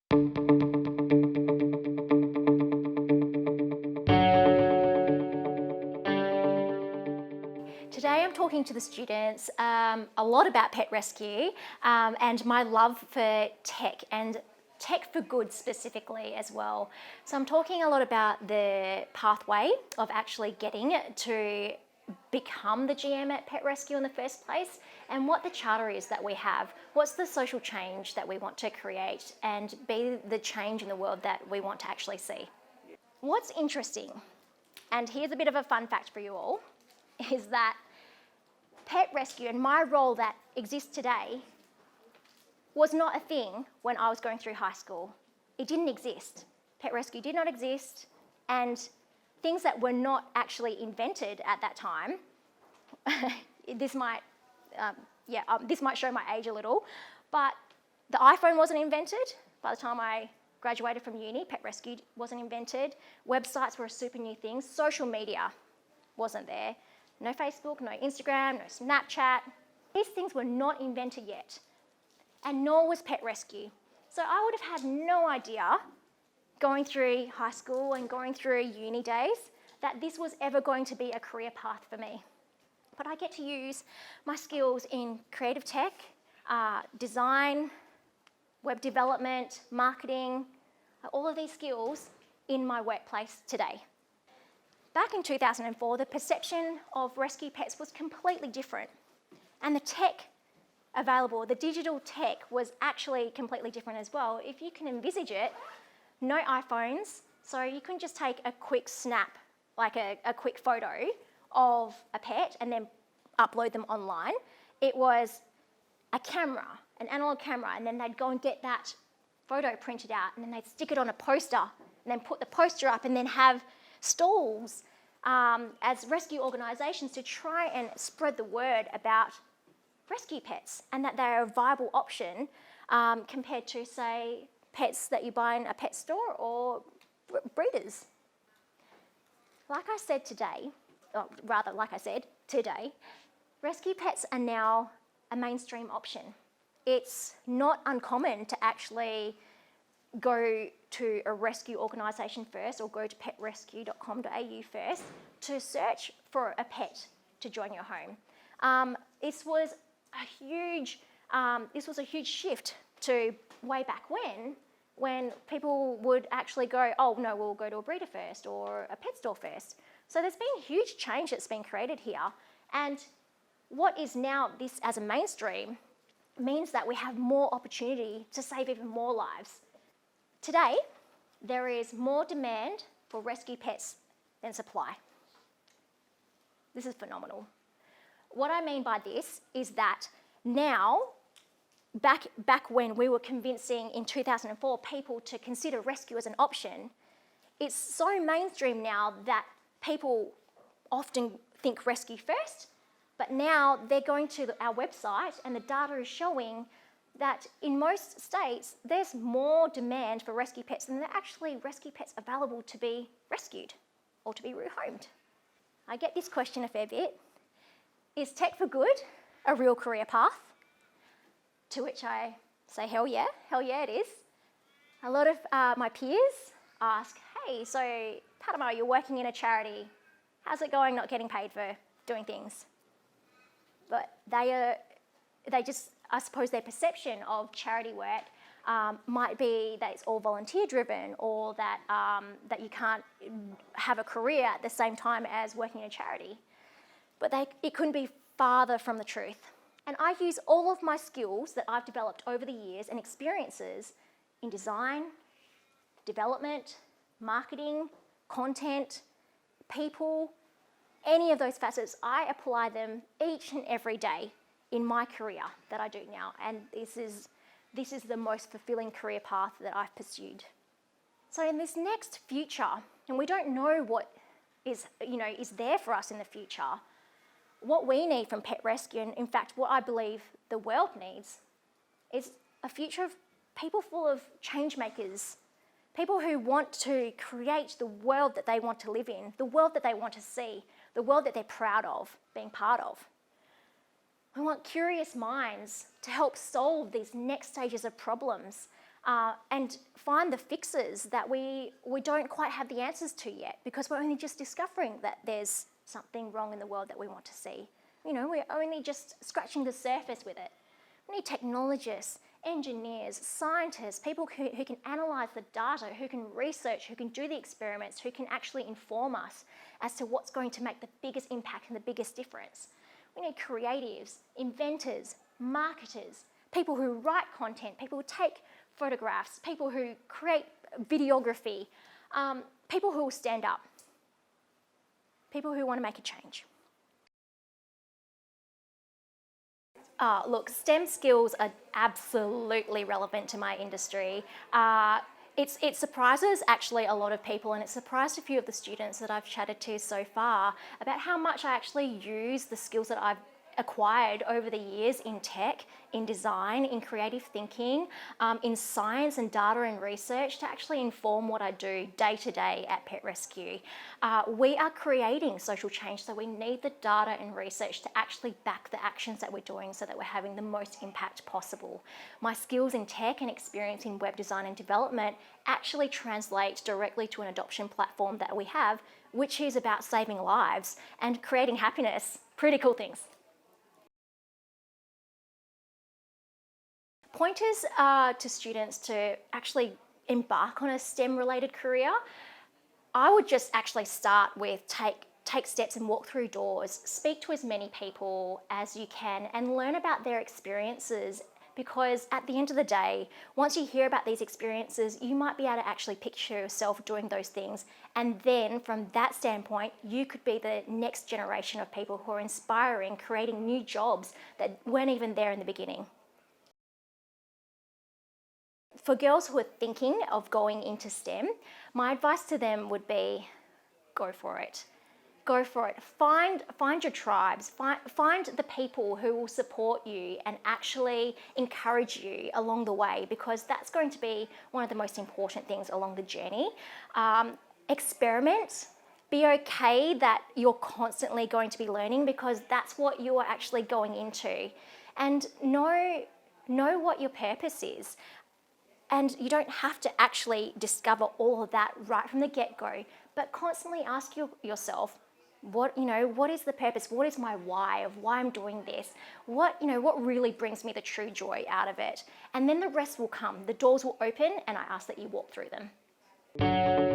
Today I'm talking to the students a lot about PetRescue and my love for tech and tech for good specifically as well. So I'm talking a lot about the pathway of actually getting to become the GM at PetRescue in the first place, and what the charter is that we have. What's the social change that we want to create and be the change in the world that we want to actually see. What's interesting, and here's a bit of a fun fact for you all, is that PetRescue and my role that exists today was not a thing when I was going through high school. It didn't exist. PetRescue did not exist, and things that were not actually invented at that time, this might show my age a little, but the iPhone wasn't invented by the time I graduated from uni. PetRescue wasn't invented. Websites were a super new thing. Social media wasn't there. No Facebook, no Instagram, no Snapchat. These things were not invented yet, and nor was PetRescue. So I would have had no idea going through high school and going through uni days that this was ever going to be a career path for me. But I get to use my skills in creative tech, design, web development, marketing, all of these skills in my workplace today. Back in 2004, the perception of rescue pets was completely different. And the tech available, the digital tech, was actually completely different as well. If you can envisage it, no iPhones, so you couldn't just take a quick snap, like a quick photo of a pet and then upload them online. It was a camera, an analog camera, and then they'd go and get that photo printed out, and then they'd stick it on a poster, and then put the poster up, and then have stalls as rescue organisations to try and spread the word about rescue pets and that they're a viable option compared to, say, pets that you buy in a pet store or breeders. Like I said today, rescue pets are now a mainstream option. It's not uncommon to actually go to a rescue organisation first, or go to petrescue.com.au first to search for a pet to join your home. This was a huge shift to way back when people would actually go, oh no, we'll go to a breeder first or a pet store first. So there's been a huge change that's been created here, and what is now this as a mainstream means that we have more opportunity to save even more lives. Today, there is more demand for rescue pets than supply. This is phenomenal. What I mean by this is that now, back when we were convincing in 2004 people to consider rescue as an option, it's so mainstream now that people often think rescue first, but now they're going to our website and the data is showing that in most states, there's more demand for rescue pets than there are actually rescue pets available to be rescued or to be rehomed. I get this question a fair bit. Is tech for good a real career path? To which I say, hell yeah it is. A lot of my peers ask, hey, so Patima, you're working in a charity. How's it going not getting paid for doing things? But I suppose their perception of charity work might be that it's all volunteer driven, or that you can't have a career at the same time as working in a charity. But it couldn't be farther from the truth. And I use all of my skills that I've developed over the years and experiences in design, development, marketing, content, people, any of those facets. I apply them each and every day in my career that I do now, and this is the most fulfilling career path that I've pursued. So in this next future, and we don't know what is there for us in the future, what we need from PetRescue, and in fact what I believe the world needs, is a future of people full of change makers, people who want to create the world that they want to live in, the world that they want to see, the world that they're proud of being part of. I want curious minds to help solve these next stages of problems, and find the fixes that we don't quite have the answers to yet, because we're only just discovering that there's something wrong in the world that we want to see. You know, we're only just scratching the surface with it. We need technologists, engineers, scientists, people who can analyse the data, who can research, who can do the experiments, who can actually inform us as to what's going to make the biggest impact and the biggest difference. We need creatives, inventors, marketers, people who write content, people who take photographs, people who create videography, people who will stand up, people who want to make a change. Look, STEM skills are absolutely relevant to my industry. It surprises actually a lot of people, and it surprised a few of the students that I've chatted to so far about how much I actually use the skills that I've acquired over the years in tech, in design, in creative thinking, in science and data and research to actually inform what I do day to day at PetRescue. We are creating social change, so we need the data and research to actually back the actions that we're doing so that we're having the most impact possible. My skills in tech and experience in web design and development actually translate directly to an adoption platform that we have, which is about saving lives and creating happiness. Pretty cool things. Pointers to students to actually embark on a STEM-related career. I would just actually start with take steps and walk through doors, speak to as many people as you can and learn about their experiences, because at the end of the day, once you hear about these experiences, you might be able to actually picture yourself doing those things, and then from that standpoint, you could be the next generation of people who are inspiring, creating new jobs that weren't even there in the beginning. For girls who are thinking of going into STEM, my advice to them would be, go for it. Go for it. Find your tribes, find the people who will support you and actually encourage you along the way, because that's going to be one of the most important things along the journey. Experiment. Be okay that you're constantly going to be learning, because that's what you are actually going into. And know what your purpose is. And you don't have to actually discover all of that right from the get-go, but constantly ask yourself, what is the purpose? What is my why of why I'm doing this? What really brings me the true joy out of it? And then the rest will come. The doors will open, and I ask that you walk through them.